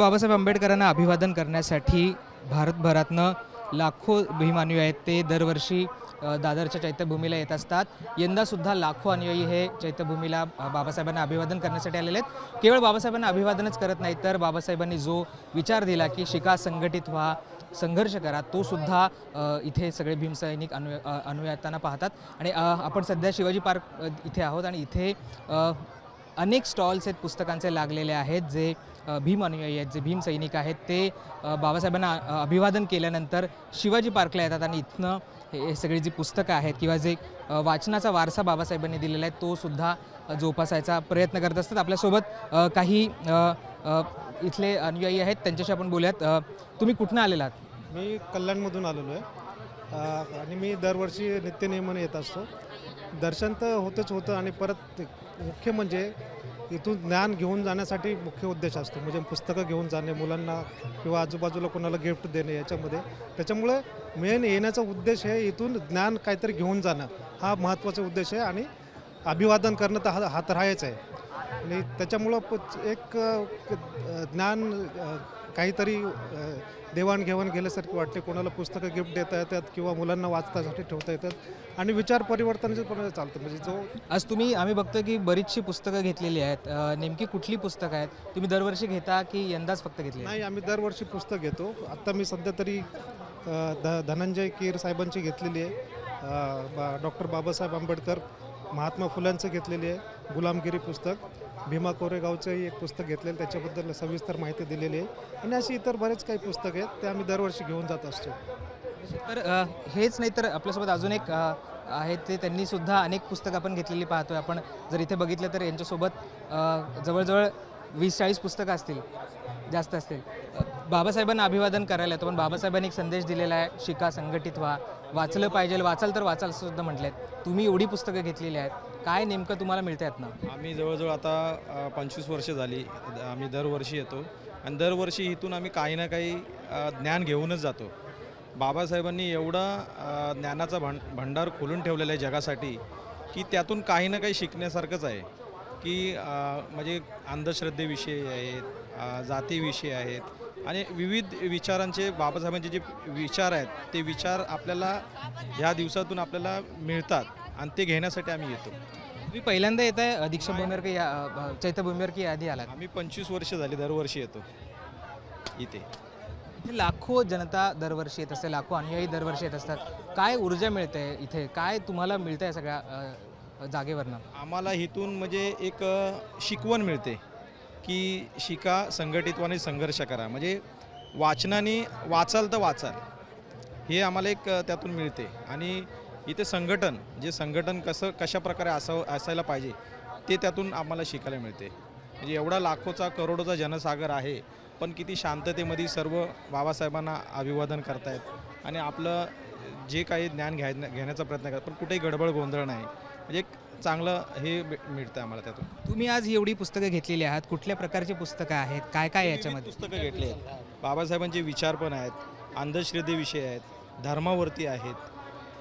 बाबासाहेब आंबेडकरांना अभिवादन करण्यासाठी भारतभरातनं लाखो भीम अनुयायी आहेत ते दरवर्षी दादरच्या चैत्यभूमीला येत असतात. यंदासुद्धा लाखो अनुयायी हे चैत्यभूमीला बाबासाहेबांना अभिवादन करण्यासाठी आलेले आहेत. केवळ बाबासाहेबांना अभिवादनच करत नाहीत, तर बाबासाहेबांनी जो विचार दिला की शिका, संघटित व्हा, संघर्ष करा, तो सुद्धा इथे सगळे भीमसैनिक अनुयायांना पाहतात. आणि आपण सध्या शिवाजी पार्क इथे आहोत आणि इथे अनेक स्टॉल्स आहेत पुस्तकांचे लागलेले आहेत. जे भीम अनुयायी आहेत, जे भीम सैनिक आहेत, ते बाबासाहेबांना अभिवादन केल्यानंतर शिवाजी पार्कला येतात आणि इथनं हे सगळी जी पुस्तकं आहेत किंवा जे वाचनाचा वारसा बाबासाहेबांनी दिलेला आहे तो सुद्धा जोपासायचा प्रयत्न करत असतात. आपल्यासोबत काही इथले अनुयायी आहेत, त्यांच्याशी आपण बोलूयात. तुम्ही कुठनं आलेला आहात? मी कल्याणमधून आलेलो आहे आणि मी दरवर्षी नित्यनेमाने येत असतो. दर्शन तर होतंच होतं आणि परत मुख्य म्हणजे इथून ज्ञान घेऊन जाण्यासाठी मुख्य उद्देश असतो. म्हणजे पुस्तकं घेऊन जाणे मुलांना किंवा आजूबाजूला कोणाला गिफ्ट देणे याच्यामध्ये. त्याच्यामुळे मेन येण्याचा उद्देश आहे इथून ज्ञान काहीतरी घेऊन जाणं, हा महत्त्वाचा उद्देश आहे. आणि अभिवादन करणं तर हा तर आहेच आहे. आणि त्याच्यामुळं एक ज्ञान काहीतरी देवाणघेवाण गेल्यासारखी वाटते. कोणाला पुस्तकं गिफ्ट देता येतात किंवा मुलांना वाचण्यासाठी ठेवता येतात आणि विचार परिवर्तनाचं पण चालतं. म्हणजे जो आज आम्ही बघतो की बरीचशी पुस्तकं घेतलेली आहेत. नेमकी कुठली पुस्तकं आहेत? तुम्ही दरवर्षी घेता की यंदाच फक्त घेतली? नाही, आम्ही दरवर्षी पुस्तक घेतो. आत्ता मी सध्या तरी धनंजय कीर साहेबांची घेतलेली आहे, डॉक्टर बाबासाहेब आंबेडकर, महात्मा फुल्यांचं घेतलेली आहे, गुलामगिरी पुस्तक, भीमा कोरेगावचंही एक पुस्तक घेतलेलं, त्याच्याबद्दल सविस्तर माहिती दिलेली आहे. आणि अशी इतर बरेच काही पुस्तक आहेत ते आम्ही दरवर्षी घेऊन जात असतो. तर हेच नाही तर आपल्यासोबत अजून एक आहेत, ते त्यांनी सुद्धा अनेक पुस्तकं आपण घेतलेली पाहतोय. आपण जर इथे बघितलं तर यांच्यासोबत जवळजवळ 20-40 पुस्तकं असतील, जास्त असतील. बाबासाहेबांना अभिवादन करायला येतो, पण बाबासाहेबांनी एक संदेश दिलेला आहे, शिका, संघटित व्हा, वाचलं पाहिजे, वाचाल तर वाचाल असं सुद्धा म्हटलं आहे. तुम्ही एवढी पुस्तकं घेतलेली आहेत, काय नेमकं तुम्हाला मिळतं आहेत ना? आम्ही जवळजवळ आता 25 वर्ष झाली आम्ही दरवर्षी येतो आणि दरवर्षी इथून आम्ही काही ना काही ज्ञान घेऊनच जातो. बाबासाहेबांनी एवढा ज्ञानाचा भंडार खोलून ठेवलेला आहे जगासाठी की त्यातून काही ना काही शिकण्यासारखंच आहे. की म्हणजे अंधश्रद्धेविषयी आहेत, जातीविषयी आहेत आणि विविध विचारांचे बाबासाहेबांचे जे विचार आहेत ते विचार आपल्याला ह्या दिवसातून आपल्याला मिळतात आणि ते घेण्यासाठी आम्ही येतो. तुम्ही पहिल्यांदा येत आहे दीक्षाभूमीवर की चैत्यभूमीवर की आधी आलात? आम्ही 25 वर्ष झाली दरवर्षी येतो इथे. इथे लाखो जनता दरवर्षी येत असते, लाखो अनुयायी दरवर्षी येत असतात. काय ऊर्जा मिळते इथे? काय तुम्हाला मिळतं आहे सगळ्या जागेवरनं? आम्हाला इथून म्हणजे एक शिकवण मिळते की शिका, संघटितपणे संघर्ष करा. म्हणजे वाचनाने वाचाल तर वाचाल, हे आम्हाला एक त्यातून मिळते. आणि इथे संघटन, जे संघटन कशा प्रकारे असायला पाहिजे ते त्यातून आम्हाला शिकायला मिळते. म्हणजे एवढा लाखोचा करोडोचा जनसागर आहे, पण किती शांततेमध्ये सर्व बाबासाहेबांना अभिवादन करतायत आणि आपलं जे काही ज्ञान घेण्याचा प्रयत्न करतात, पण कुठेही गडबड गोंधळ नाही. म्हणजे एक चांगलं हे मिळतं आम्हाला त्यातून. तुम्ही आज ही एवढी पुस्तकं घेतलेली आहात, कुठल्या प्रकारची पुस्तकं आहेत, काय काय याच्यामध्ये? पुस्तकं घेतली आहेत, बाबासाहेबांचे विचार पण आहेत, अंधश्रद्धेविषयी आहेत, धर्मावरती आहेत,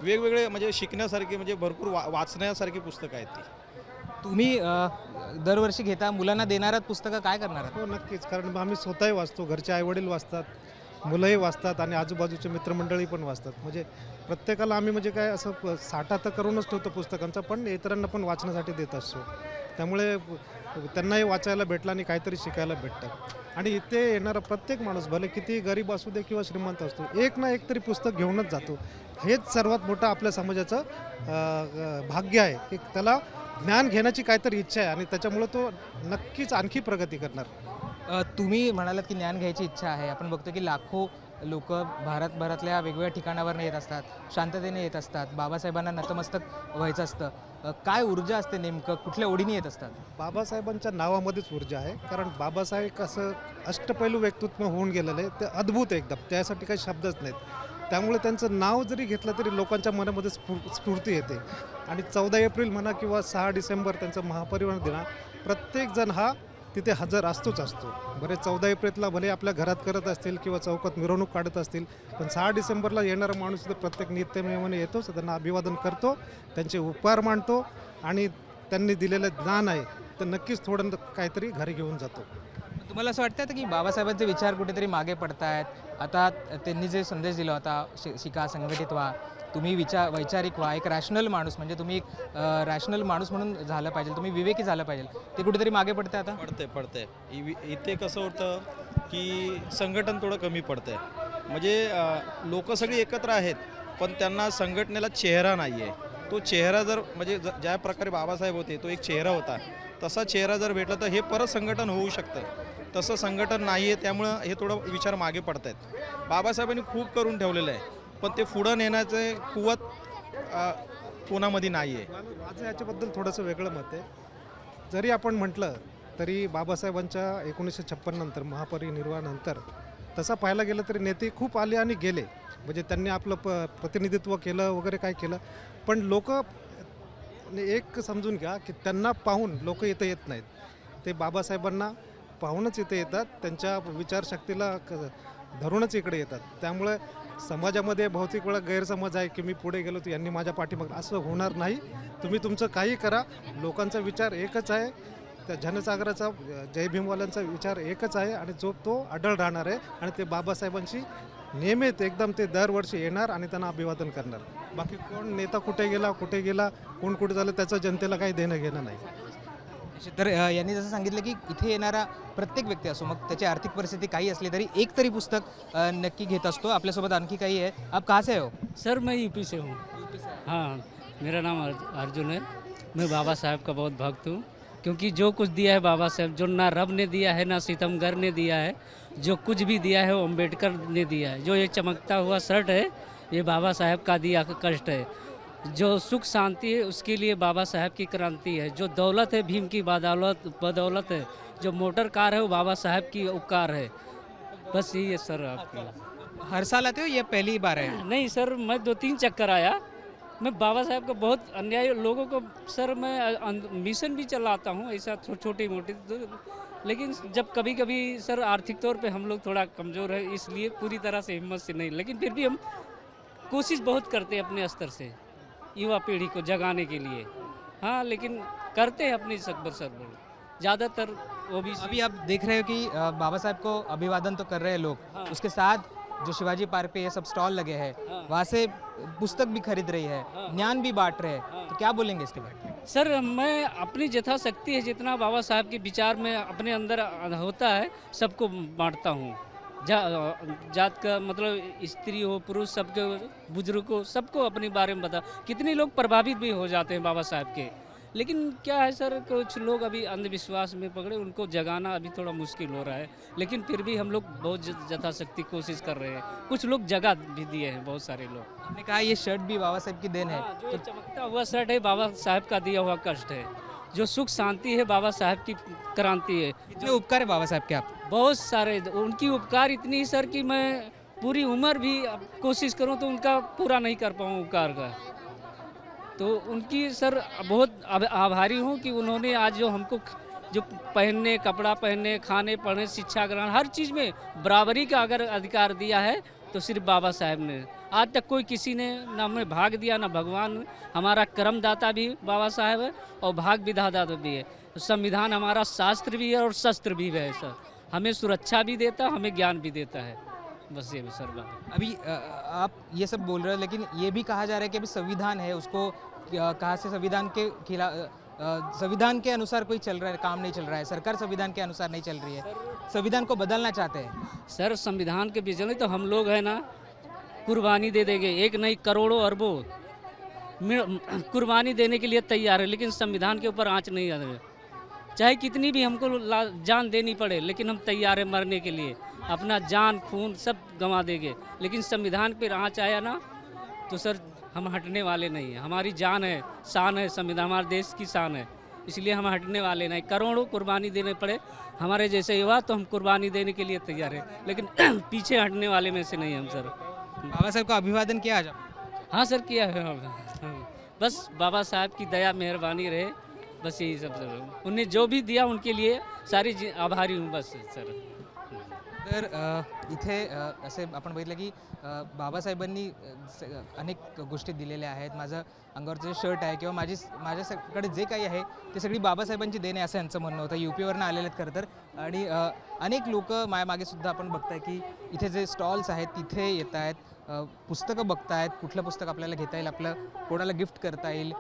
वेगवेगळे म्हणजे शिकण्यासारखे, म्हणजे भरपूर वाचण्यासारखी पुस्तकं आहेत ती. तुम्ही दरवर्षी घेता, मुलांना देणारात पुस्तकं, काय करणार आहात? हो, नक्कीच. कारण आम्ही स्वतःही वाचतो, घरचे आईवडील वाचतात, मुलंही वाचतात आणि आजूबाजूचे मित्रमंडळी पण वाचतात. म्हणजे प्रत्येकाला आम्ही म्हणजे काय असं साठा तर करूनच ठेवतो पुस्तकांचा, पण इतरांना पण वाचण्यासाठी देत असतो. त्यामुळे त्यांनाही वाचायला भेटलं आणि काहीतरी शिकायला भेटतं. आणि इथे येणारा प्रत्येक माणूस भले किती गरीब असू दे किंवा श्रीमंत असतो, एक ना एक तरी पुस्तक घेऊनच जातो. हेच सर्वात मोठं आपल्या समाजाचं भाग्य आहे की त्याला ज्ञान घेण्याची काहीतरी इच्छा आहे आणि त्याच्यामुळं तो नक्कीच आणखी प्रगती करणार. तुम्ही म्हणालात की ज्ञान घ्यायची इच्छा आहे. आपण बघतो की लाखो लोक भारतभरातल्या वेगवेगळ्या ठिकाणावरून येत असतात, शांततेने येत असतात, बाबासाहेबांना नतमस्तक व्हायचं असतं. काय ऊर्जा असते नेमकं, कुठल्या ओढीने येत असतात? बाबासाहेबांच्या नावामध्येच ऊर्जा आहे. कारण बाबासाहेब असं अष्टपैलू व्यक्तित्व होऊन गेलेलं आहे, ते अद्भुत एकदम, त्यासाठी काही शब्दच नाहीत. त्यामुळे त्यांचं नाव जरी घेतलं तरी लोकांच्या मनामध्ये स्फूर्ती येते. आणि 14 एप्रिल म्हणा किंवा 6 डिसेंबर त्यांचं महापरिनिर्वाण दिन, प्रत्येकजण हा तिथे हजर असतोच असतो. बरे 14 एप्रिलला भले आपल्या घरात करत असतील किंवा चौकात मिरवणूक काढत असतील, पण 6 डिसेंबरला येणारा माणूस तिथे प्रत्येक नित्यनियमाने येतोच, त्यांना अभिवादन करतो, त्यांचे उपकार मानतो आणि त्यांनी दिलेलं ज्ञान आहे तर नक्कीच थोडं काहीतरी घरी घेऊन जातो. तुम्हाला असं वाटतं की बाबासाहेबांचे विचार कुठेतरी मागे पडत आहेत? आता त्यांनी जे संदेश दिला होता, शिका, संघटित व्हा, तुम्ही वैचारिक व्हा, एक रॅशनल माणूस, म्हणजे तुम्ही एक रॅशनल माणूस म्हणून झालं पाहिजे, तुम्ही विवेकी झालं पाहिजे, ते कुठेतरी मागे पडतं आता? पडते. इथे कसं होतं की संघटन थोडं कमी पडतंय. म्हणजे लोक सगळी एकत्र आहेत, पण त्यांना संघटनेला चेहरा नाही आहे. तो चेहरा जर म्हणजे ज्या प्रकारे बाबासाहेब होते, तो एक चेहरा होता, तसा चेहरा जर भेटला तर हे परत संघटन होऊ शकतं. तसं संघटन नाही आहे, त्यामुळं हे थोडं विचार मागे पडत आहेत. बाबासाहेबांनी खूप करून ठेवलेलं आहे, पण ते पुढं नेण्याचे कुवत कोणामध्ये नाही आहे. माझं याच्याबद्दल थोडंसं वेगळं मत आहे. जरी आपण म्हटलं तरी बाबासाहेबांच्या 1956 नंतर महापरिनिर्वाणानंतर तसं पाहायला गेलं तरी नेते खूप आले आणि गेले. म्हणजे त्यांनी आपलं प्रतिनिधित्व केलं वगैरे काय केलं, पण लोक एक समजून घ्या की त्यांना पाहून लोक इथं येत नाहीत. ते बाबासाहेबांना पाहूनच इथे येतात, त्यांच्या विचारशक्तीला धरूनच इकडे येतात. त्यामुळे समाजामध्ये बहुतेक वेळा गैरसमज आहे की मी पुढे गेलो तर यांनी माझ्या पाठीमागे, असं होणार नाही. तुम्ही तुमचं काही करा, लोकांचा विचार एकच आहे. त्या जनसागराचा, जय भीमवाल्यांचा विचार एकच आहे आणि तो अढळ राहणार आहे. आणि ते बाबासाहेबांशी नियमित एकदम ते दरवर्षी येणार आणि त्यांना अभिवादन करणार. बाकी कोण नेता कुठे गेला, कोण कुठे झालं, त्याचं जनतेला काही देणं घेणं नाही. तर यांनी जसं सांगितलं की इथे येणारा प्रत्येक व्यक्ती असो, मग त्याची आर्थिक परिस्थिती काही असली तरी एक तरी पुस्तक नक्की घेत असतो. आपल्यासोबत आणखी काही आहे. आप कहाँ से हो? सर मैं यूपी से हूँ। हाँ, मेरा नाम अर्जुन है। मैं बाबा साहब का बहुत भक्त हूँ, क्योंकि जो कुछ दिया है बाबा साहब, जो ना रब ने दिया है ना सितमगर ने दिया है, जो कुछ भी दिया है वो अम्बेडकर ने दिया है। जो ये चमकता हुआ शर्ट है, ये बाबा साहब का दिया कष्ट है। जो सुख शांति है उसके लिए बाबा साहब की क्रांति है। जो दौलत है भीम की बदौलत है। जो मोटर कार है वो बाबा साहब की उपकार है। बस यही है सर। आपकी हर साल आते हो, ये पहली बार है? नहीं सर, मैं 2-3 चक्कर आया। मैं बाबा साहब को बहुत अन्याय लोगों को सर मैं मिशन भी चलाता हूँ ऐसा छोटी मोटी, लेकिन जब कभी कभी सर आर्थिक तौर पे हम लोग थोड़ा कमज़ोर है, इसलिए पूरी तरह से हिम्मत से नहीं, लेकिन फिर भी हम कोशिश बहुत करते हैं अपने स्तर से युवा पीढ़ी को जगाने के लिए। हाँ, लेकिन करते हैं अपनी सकबर ज़्यादातर वो भी। अभी आप देख रहे हो कि बाबा साहब को अभिवादन तो कर रहे हैं लोग, हाँ। उसके साथ जो शिवाजी पार्क पे ये सब स्टॉल लगे हैं, हाँ। वहाँ से पुस्तक भी खरीद रही है, हाँ। ज्ञान भी बांट रहे हैं, हाँ। तो क्या बोलेंगे इसके बारे में? सर मैं अपनी यथाशक्ति है जितना बाबा साहब के विचार में अपने अंदर होता है सबको बांटता हूँ। जात का मतलब स्त्री हो पुरुष, सबके बुजुर्ग को सबको अपने बारे में बता। कितने लोग प्रभावित भी हो जाते हैं बाबा साहब के, लेकिन क्या है सर, कुछ लोग अभी अंधविश्वास में पकड़े, उनको जगाना अभी थोड़ा मुश्किल हो रहा है, लेकिन फिर भी हम लोग बहुत यथाशक्ति कोशिश कर रहे हैं। कुछ लोग जगा भी दिए हैं, बहुत सारे लोग। आपने कहा ये शर्ट भी बाबा साहब की देन है, हाँ, जो ये चमकता हुआ शर्ट है बाबा साहब का दिया हुआ कष्ट है। जो सुख शांति है बाबा साहब की क्रांति है। कितने उपकार है बाबा साहब के आप? बहुत सारे उनकी उपकार इतनी सर कि मैं पूरी उम्र भी कोशिश करूं तो उनका पूरा नहीं कर पाऊँ उपकार का। तो उनकी सर बहुत आभारी हूं कि उन्होंने आज जो हमको जो पहनने, कपड़ा पहनने, खाने पढ़ने, शिक्षा ग्रहण, हर चीज़ में बराबरी का अगर अधिकार दिया है तो सिर्फ बाबा साहब ने। आज तक कोई किसी ने ना हमें भाग दिया ना भगवान। हमारा कर्मदाता भी बाबा साहब है और भाग विधाता भी है। तो संविधान हमारा शास्त्र भी है और शस्त्र भी है सर। हमें सुरक्षा भी देता, हमें ज्ञान भी देता है। बस ये भी सर बात। अभी आप ये सब बोल रहे हो, लेकिन ये भी कहा जा रहा है कि अभी संविधान है, उसको कहाँ से संविधान के संविधान के अनुसार कोई चल रहा है, काम नहीं चल रहा है, सरकार संविधान के अनुसार नहीं चल रही है, संविधान को बदलना चाहते हैं। सर संविधान के बीच में तो हम लोग है ना कुर्बानी दे देंगे, एक नहीं करोड़ों अरबों कुर्बानी देने के लिए तैयार है, लेकिन संविधान के ऊपर आँच नहीं आ रही। चाहे कितनी भी हमको जान देनी पड़े, लेकिन हम तैयार है मरने के लिए, अपना जान खून सब गंवा देंगे, लेकिन संविधान पर आँच आया ना तो सर हम हटने वाले नहीं हैं। हमारी जान है, शान है, संविधान हमारे देश की शान है, इसलिए हम हटने वाले नहीं। करोड़ों कुर्बानी देने पड़े हमारे जैसे युवा तो हम कुर्बानी देने के लिए तैयार हैं, लेकिन पीछे हटने वाले में से नहीं हम सर। बाबा साहब का अभिवादन किया आज आपने? हाँ सर किया है। बस बाबा साहब की दया मेहरबानी रहे, बस यही सब सर। उन्हें जो भी दिया उनके लिए सारी आभारी हूँ बस सर। तर इथे असे आपण बघितलं की बाबासाहेबांनी अनेक गोष्टी दिलेल्या आहेत. माझं अंगावरचं जे शर्ट आहे किंवा माझ्याकडे जे काही आहे ते सगळी बाबासाहेबांची देण आहे असं यांचं म्हणणं होतं. UP वरनं आलेले आहेत खरं तर. आणि अनेक लोक मागे सुद्धा आपण बघताय की इथे जे स्टॉल्स आहेत तिथे येत आहेत, पुस्तकं बघतायत, कुठलं पुस्तक आपल्याला घेता येईल, आपलं कोणाला गिफ्ट करता येईल,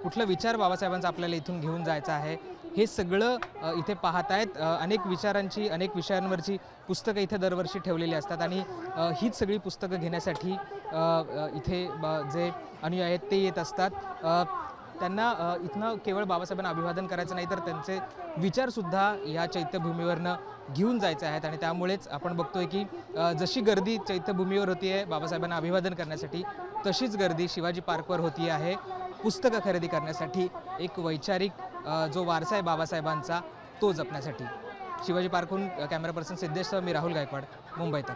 कुठलं विचार बाबासाहेबांचा आपल्याला इथून घेऊन जायचं आहे, हे सगळं इथे पाहत आहेत. अनेक विचारांची, अनेक विषयांवरची पुस्तकं इथे दरवर्षी ठेवलेली असतात आणि हीच सगळी पुस्तकं घेण्यासाठी इथे जे अनुयायी आहेत ते येत असतात. त्यांना इथनं केवळ बाबासाहेबांना अभिवादन करायचं नाही तर त्यांचे विचारसुद्धा या चैत्यभूमीवरनं घेऊन जायचे आहेत आणि त्यामुळेच आपण बघतोय की जशी गर्दी चैत्यभूमीवर होती आहे बाबासाहेबांना अभिवादन करण्यासाठी, तशीच गर्दी शिवाजी पार्कवर होती आहे पुस्तकं खरेदी करण्यासाठी, एक वैचारिक जो वारसा आहे बाबासाहेबांचा तो जपण्यासाठी. शिवाजी पार्कहून कॅमेरा पर्सन सिद्धेशसह मी राहुल गायकवाड, मुंबई तक.